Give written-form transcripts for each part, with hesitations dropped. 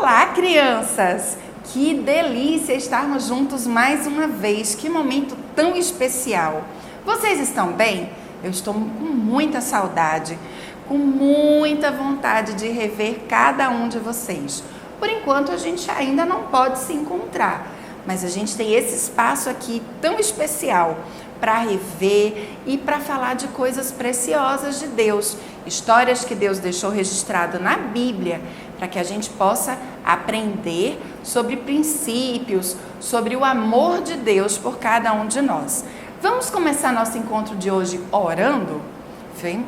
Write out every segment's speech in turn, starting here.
Olá, crianças! Que delícia estarmos juntos mais uma vez. Que momento tão especial. Vocês estão bem? Eu estou com muita saudade, com muita vontade de rever cada um de vocês. Por enquanto a gente ainda não pode se encontrar, mas a gente tem esse espaço aqui tão especial para rever e para falar de coisas preciosas de Deus, histórias que Deus deixou registrado na Bíblia, para que a gente possa aprender sobre princípios, sobre o amor de Deus por cada um de nós. Vamos começar nosso encontro de hoje orando?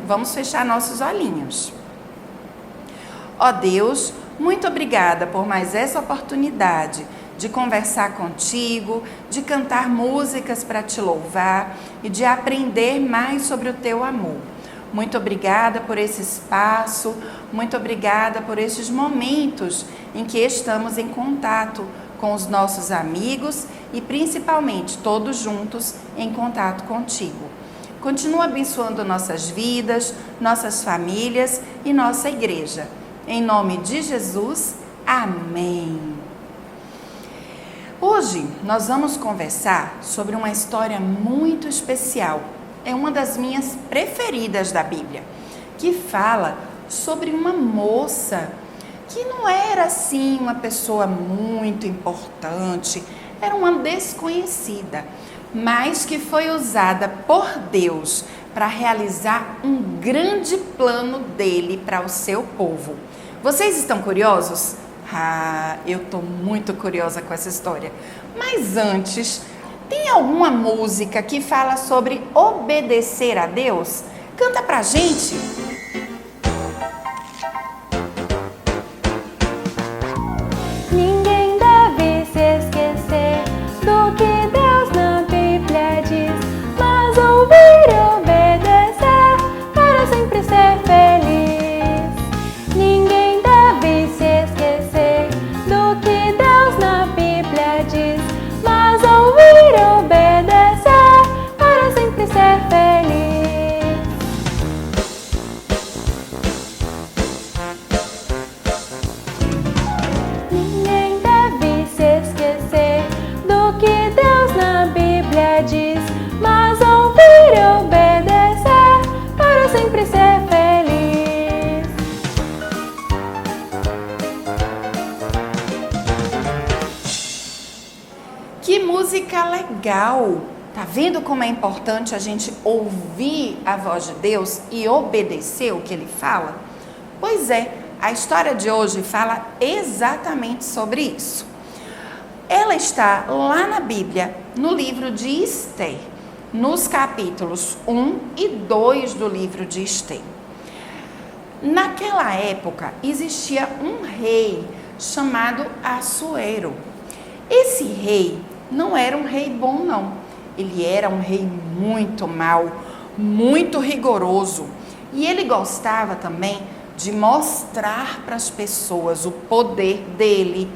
Vamos fechar nossos olhinhos. Ó Deus, muito obrigada por mais essa oportunidade de conversar contigo, de cantar músicas para te louvar e de aprender mais sobre o teu amor. Muito obrigada por esse espaço, muito obrigada por esses momentos em que estamos em contato com os nossos amigos e principalmente todos juntos em contato contigo. Continua abençoando nossas vidas, nossas famílias e nossa igreja. Em nome de Jesus, amém. Hoje nós vamos conversar sobre uma história muito especial. É uma das minhas preferidas da Bíblia, que fala sobre uma moça que não era assim uma pessoa muito importante, era uma desconhecida, mas que foi usada por Deus para realizar um grande plano dele para o seu povo. Vocês estão curiosos? Eu estou muito curiosa com essa história. Mas antes, tem alguma música que fala sobre obedecer a Deus? Canta pra gente! Ninguém deve se esquecer do que Deus na Bíblia diz, mas ouvir e obedecer para sempre ser feliz. Ninguém deve se esquecer do que Deus na Bíblia diz, mas ouvir e obedecer para sempre ser feliz. Ninguém deve se esquecer do que Deus na Bíblia diz, mas ouvir e obedecer para sempre ser feliz. Que música legal! Tá vendo como é importante a gente ouvir a voz de Deus e obedecer o que Ele fala? Pois é, a história de hoje fala exatamente sobre isso. Ela está lá na Bíblia, no livro de Esther, nos capítulos 1 e 2 do livro de Esther. Naquela época, existia um rei chamado Assuero. Esse rei não era um rei bom, não. Ele era um rei muito mau, muito rigoroso. E ele gostava também de mostrar para as pessoas o poder dele,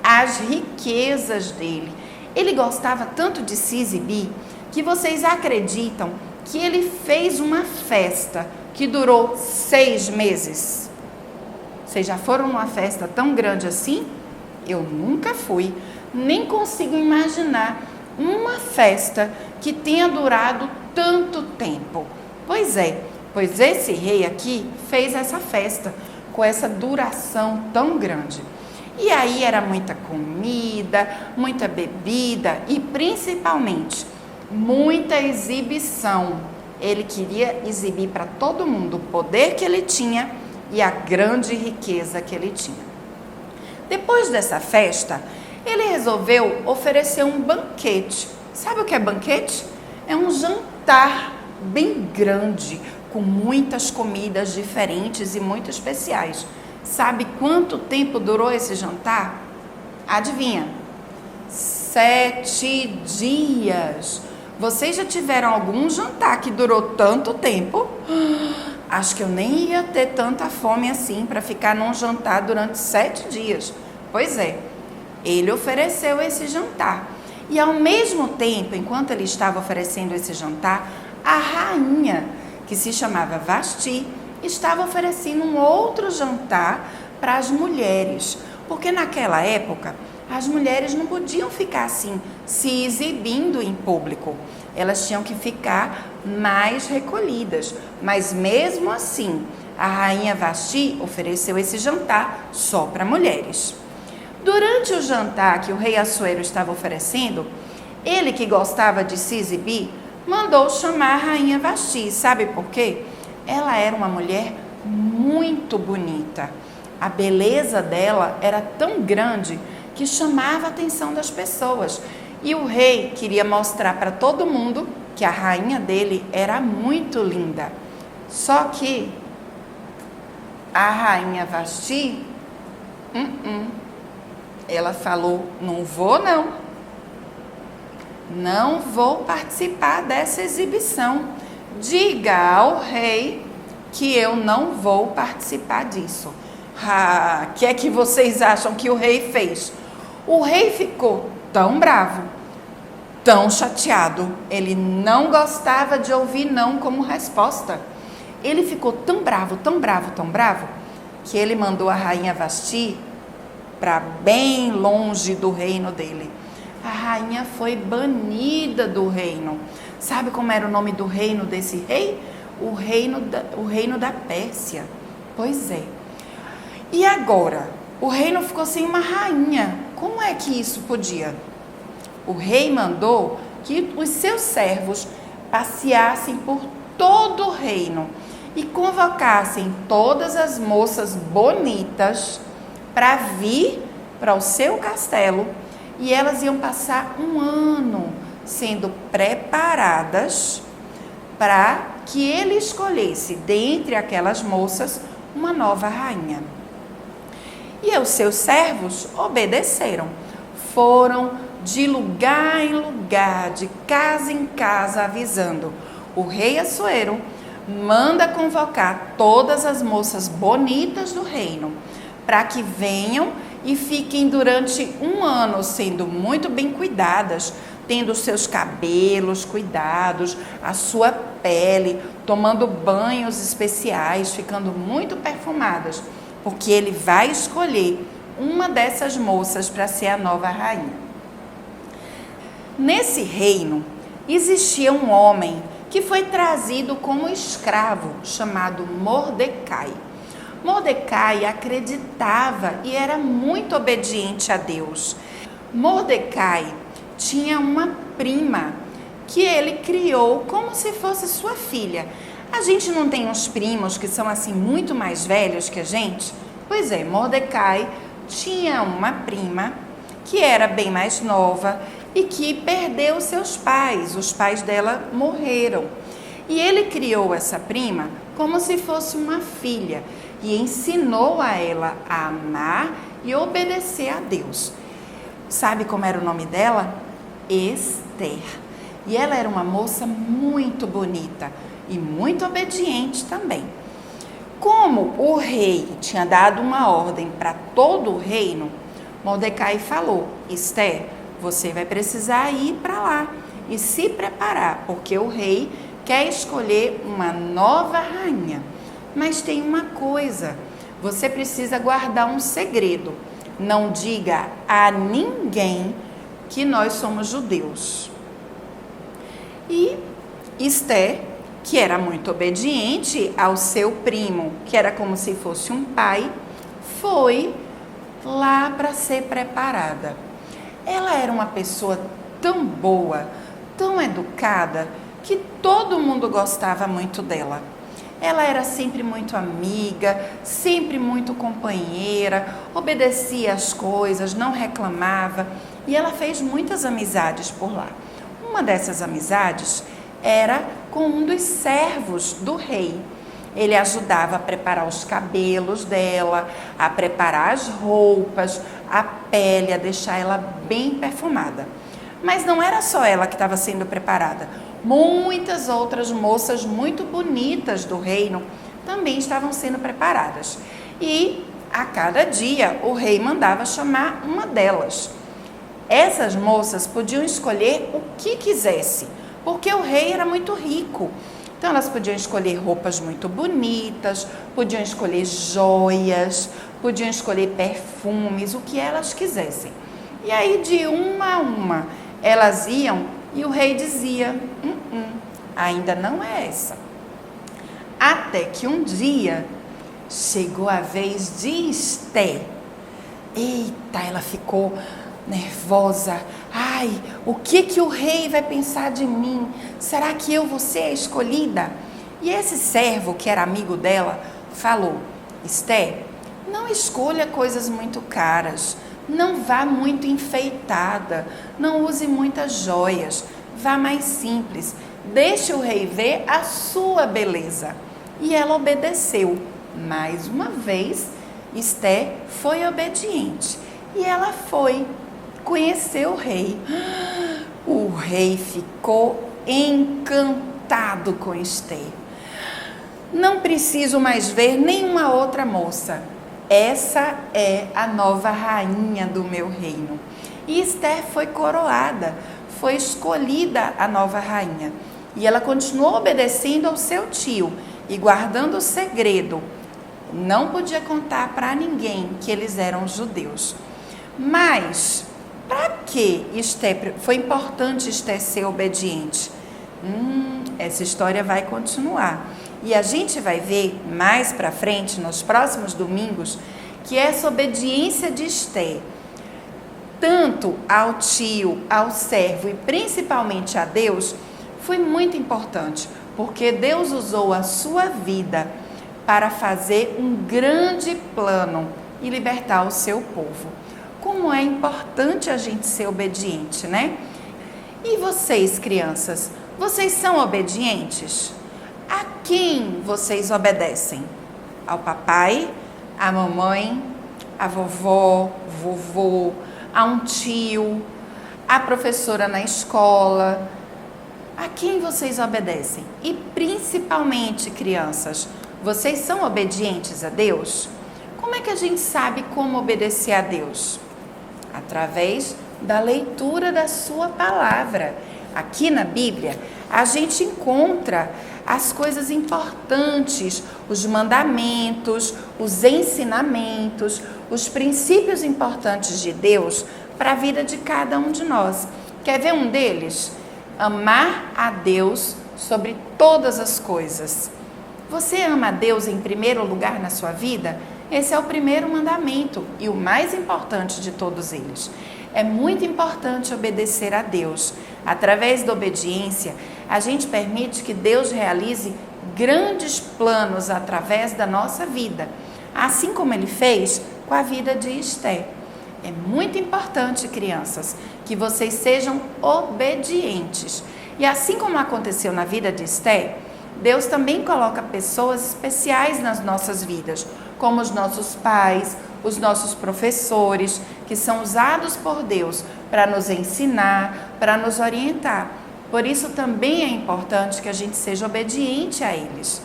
as riquezas dele. Ele gostava tanto de se exibir que vocês acreditam que ele fez uma festa que durou 6 meses. Vocês já foram numa festa tão grande assim? Eu nunca fui, nem consigo imaginar uma festa que tenha durado tanto tempo. Pois é, pois esse rei aqui fez essa festa com essa duração tão grande. E aí era muita comida, muita bebida e principalmente muita exibição. Ele queria exibir para todo mundo o poder que ele tinha e a grande riqueza que ele tinha. Depois dessa festa, ele resolveu oferecer um banquete. Sabe o que é banquete? É um jantar bem grande, com muitas comidas diferentes e muito especiais. Sabe quanto tempo durou esse jantar? Adivinha? 7 dias. Vocês já tiveram algum jantar que durou tanto tempo? Acho que eu nem ia ter tanta fome assim para ficar num jantar durante 7 dias. Pois é, ele ofereceu esse jantar. E ao mesmo tempo, enquanto ele estava oferecendo esse jantar, a rainha, que se chamava Vasti, estava oferecendo um outro jantar para as mulheres. Porque naquela época, as mulheres não podiam ficar assim, se exibindo em público. Elas tinham que ficar mais recolhidas. Mas mesmo assim, a rainha Vasti ofereceu esse jantar só para mulheres. Durante o jantar que o rei Assuero estava oferecendo, ele, que gostava de se exibir, mandou chamar a rainha Vasti. Sabe por quê? Ela era uma mulher muito bonita. A beleza dela era tão grande que chamava a atenção das pessoas. E o rei queria mostrar para todo mundo que a rainha dele era muito linda. Só que a rainha Vasti, ela falou: não vou não. Não vou participar dessa exibição. Diga ao rei que eu não vou participar disso. O que é que vocês acham que o rei fez? O rei ficou tão bravo, tão chateado. Ele não gostava de ouvir não como resposta. Ele ficou tão bravo, tão bravo, tão bravo, que ele mandou a rainha Vasti para bem longe do reino dele. A rainha foi banida do reino. Sabe como era o nome do reino desse rei? O reino da Pérsia. Pois é. E agora? O reino ficou sem uma rainha. Como é que isso podia? O rei mandou que os seus servos passeassem por todo o reino e convocassem todas as moças bonitas para vir para o seu castelo, e elas iam passar um ano sendo preparadas para que ele escolhesse dentre aquelas moças uma nova rainha. E os seus servos obedeceram. Foram de lugar em lugar, de casa em casa, avisando: o rei Assuero manda convocar todas as moças bonitas do reino para que venham e fiquem durante um ano sendo muito bem cuidadas, tendo os seus cabelos cuidados, a sua pele, tomando banhos especiais, ficando muito perfumadas, porque ele vai escolher uma dessas moças para ser a nova rainha. Nesse reino existia um homem que foi trazido como escravo, chamado Mordecai. Mordecai acreditava e era muito obediente a Deus. Mordecai tinha uma prima que ele criou como se fosse sua filha. A gente não tem uns primos que são assim muito mais velhos que a gente? Pois é, Mordecai tinha uma prima que era bem mais nova e que perdeu seus pais. Os pais dela morreram. E ele criou essa prima como se fosse uma filha e ensinou a ela a amar e obedecer a Deus. Sabe como era o nome dela? Esther. E ela era uma moça muito bonita e muito obediente também. Como o rei tinha dado uma ordem para todo o reino, Mordecai falou: Esther, você vai precisar ir para lá e se preparar, porque o rei quer escolher uma nova rainha. Mas tem uma coisa, você precisa guardar um segredo. Não diga a ninguém que nós somos judeus. E Esther, que era muito obediente ao seu primo, que era como se fosse um pai, foi lá para ser preparada. Ela era uma pessoa tão boa, tão educada, que todo mundo gostava muito dela. Ela era sempre muito amiga, sempre muito companheira, obedecia às coisas, não reclamava, e ela fez muitas amizades por lá. Uma dessas amizades era com um dos servos do rei. Ele ajudava a preparar os cabelos dela, a preparar as roupas, a pele, a deixar ela bem perfumada. Mas não era só ela que estava sendo preparada. Muitas outras moças muito bonitas do reino também estavam sendo preparadas. E a cada dia o rei mandava chamar uma delas. Essas moças podiam escolher o que quisesse, porque o rei era muito rico. Então elas podiam escolher roupas muito bonitas, podiam escolher joias, podiam escolher perfumes, o que elas quisessem. E aí, de uma a uma, elas iam e o rei dizia, ainda não é essa. Até que um dia chegou a vez de Esté. Eita, ela ficou nervosa. Ai, o que o rei vai pensar de mim? Será que eu vou ser a escolhida? E esse servo, que era amigo dela, falou, Esté, não escolha coisas muito caras, não vá muito enfeitada, não use muitas joias, vá mais simples, deixe o rei ver a sua beleza. E ela obedeceu. Mais uma vez, Esté foi obediente e ela foi conhecer o rei. O rei ficou encantado com Esté. Não preciso mais ver nenhuma outra moça. Essa é a nova rainha do meu reino. E Esté foi coroada, foi escolhida a nova rainha. E ela continuou obedecendo ao seu tio e guardando o segredo. Não podia contar para ninguém que eles eram judeus. Mas, para que foi importante Esté ser obediente? Essa história vai continuar. E a gente vai ver mais para frente, nos próximos domingos, que essa obediência de Esté, tanto ao tio, ao servo e principalmente a Deus, foi muito importante, porque Deus usou a sua vida para fazer um grande plano e libertar o seu povo. Como é importante a gente ser obediente, né? E vocês, crianças, vocês são obedientes? A quem vocês obedecem? Ao papai, à mamãe, à vovó, vovô, a um tio, à professora na escola? A quem vocês obedecem? E principalmente, crianças, vocês são obedientes a Deus? Como é que a gente sabe como obedecer a Deus? Através da leitura da sua palavra. Aqui na Bíblia, a gente encontra as coisas importantes, os mandamentos, os ensinamentos, os princípios importantes de Deus para a vida de cada um de nós. Quer ver um deles? Amar a Deus sobre todas as coisas. Você ama a Deus em primeiro lugar na sua vida? Esse é o primeiro mandamento e o mais importante de todos eles. É muito importante obedecer a Deus. Através da obediência, a gente permite que Deus realize grandes planos através da nossa vida, assim como Ele fez com a vida de Esté. É muito importante, crianças, que vocês sejam obedientes. E assim como aconteceu na vida de Esté, Deus também coloca pessoas especiais nas nossas vidas, como os nossos pais, os nossos professores, que são usados por Deus para nos ensinar, para nos orientar. Por isso também é importante que a gente seja obediente a eles.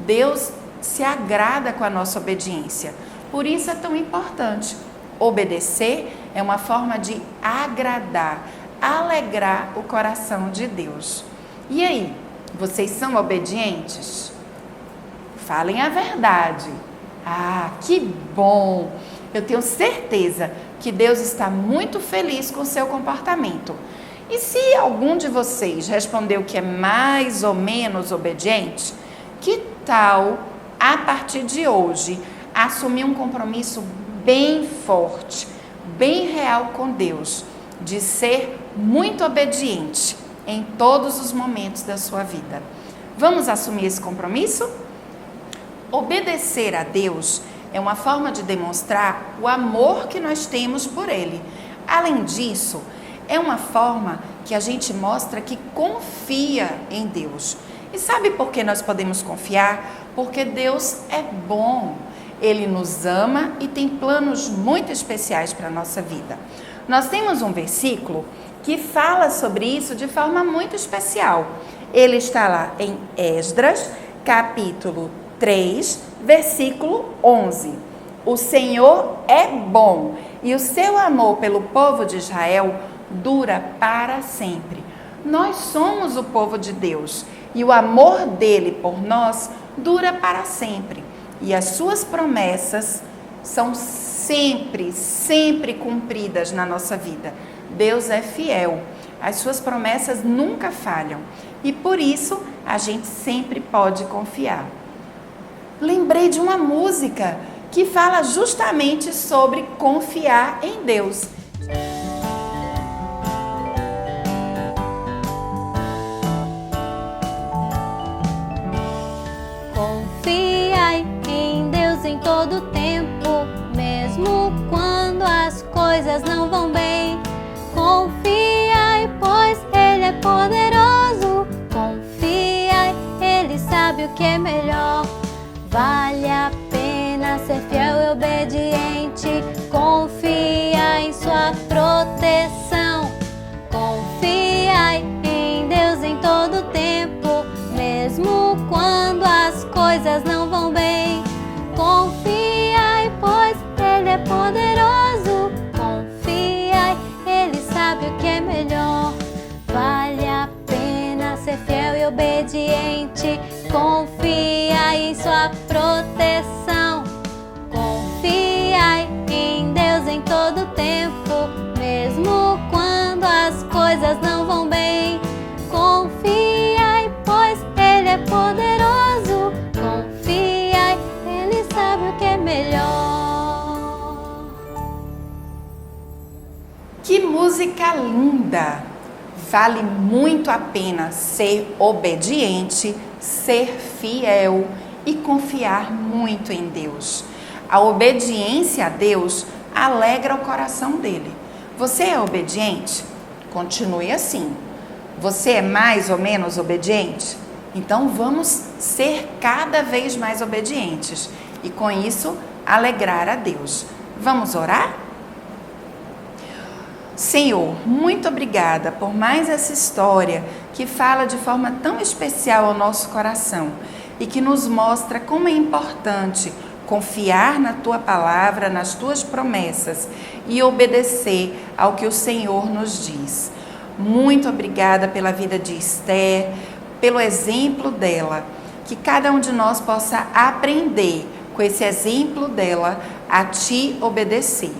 Deus se agrada com a nossa obediência. Por isso é tão importante. Obedecer é uma forma de agradar, alegrar o coração de Deus. E aí, vocês são obedientes? Falem a verdade. Ah, que bom! Eu tenho certeza que Deus está muito feliz com o seu comportamento. E se algum de vocês respondeu que é mais ou menos obediente, que tal, a partir de hoje, assumir um compromisso bem forte, bem real com Deus, de ser muito obediente em todos os momentos da sua vida? Vamos assumir esse compromisso? Obedecer a Deus é uma forma de demonstrar o amor que nós temos por Ele. Além disso, é uma forma que a gente mostra que confia em Deus. E sabe por que nós podemos confiar? Porque Deus é bom. Ele nos ama e tem planos muito especiais para a nossa vida. Nós temos um versículo que fala sobre isso de forma muito especial. Ele está lá em Esdras, capítulo 3, versículo 11. O Senhor é bom e o seu amor pelo povo de Israel dura para sempre. Nós somos o povo de Deus e o amor dele por nós dura para sempre. E as suas promessas são sempre cumpridas na nossa vida. Deus é fiel, as suas promessas nunca falham e por isso a gente sempre pode confiar. Lembrei de uma música que fala justamente sobre confiar em Deus. Confiai em Deus em todo tempo, mesmo quando as coisas não vão bem. Confiai, pois Ele é poderoso. Confiai, Ele sabe o que é melhor. Vale a pena ser fiel e obediente. Confia em sua proteção. Confiai em Deus em todo tempo, mesmo quando as coisas não vão bem. Confiai, pois Ele é poderoso. Confiai, Ele sabe o que é melhor. Vale a pena ser fiel e obediente. Confia em sua proteção. Confiai em Deus em todo tempo, mesmo quando as coisas não vão bem. Confiai, pois Ele é poderoso. Confiai, Ele sabe o que é melhor. Que música linda! Vale muito a pena ser obediente, ser fiel e confiar muito em Deus. A obediência a Deus alegra o coração dele. Você é obediente? Continue assim. Você é mais ou menos obediente? Então vamos ser cada vez mais obedientes e com isso alegrar a Deus. Vamos orar? Senhor, muito obrigada por mais essa história que fala de forma tão especial ao nosso coração e que nos mostra como é importante confiar na Tua palavra, nas Tuas promessas e obedecer ao que o Senhor nos diz. Muito obrigada pela vida de Esther, pelo exemplo dela, que cada um de nós possa aprender com esse exemplo dela a Te obedecer.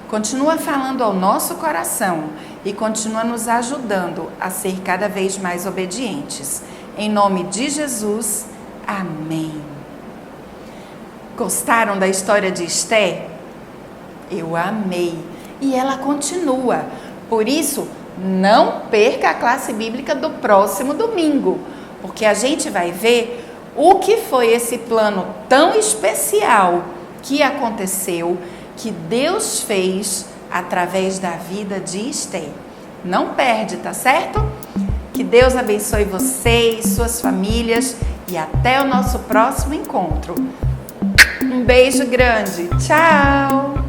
Continua falando ao nosso coração e continua nos ajudando a ser cada vez mais obedientes. Em nome de Jesus, amém. Gostaram da história de Esther? Eu amei. E ela continua. Por isso, não perca a classe bíblica do próximo domingo, porque a gente vai ver o que foi esse plano tão especial que aconteceu, que Deus fez através da vida de Esther. Não perde, tá certo? Que Deus abençoe vocês, suas famílias e até o nosso próximo encontro. Um beijo grande. Tchau!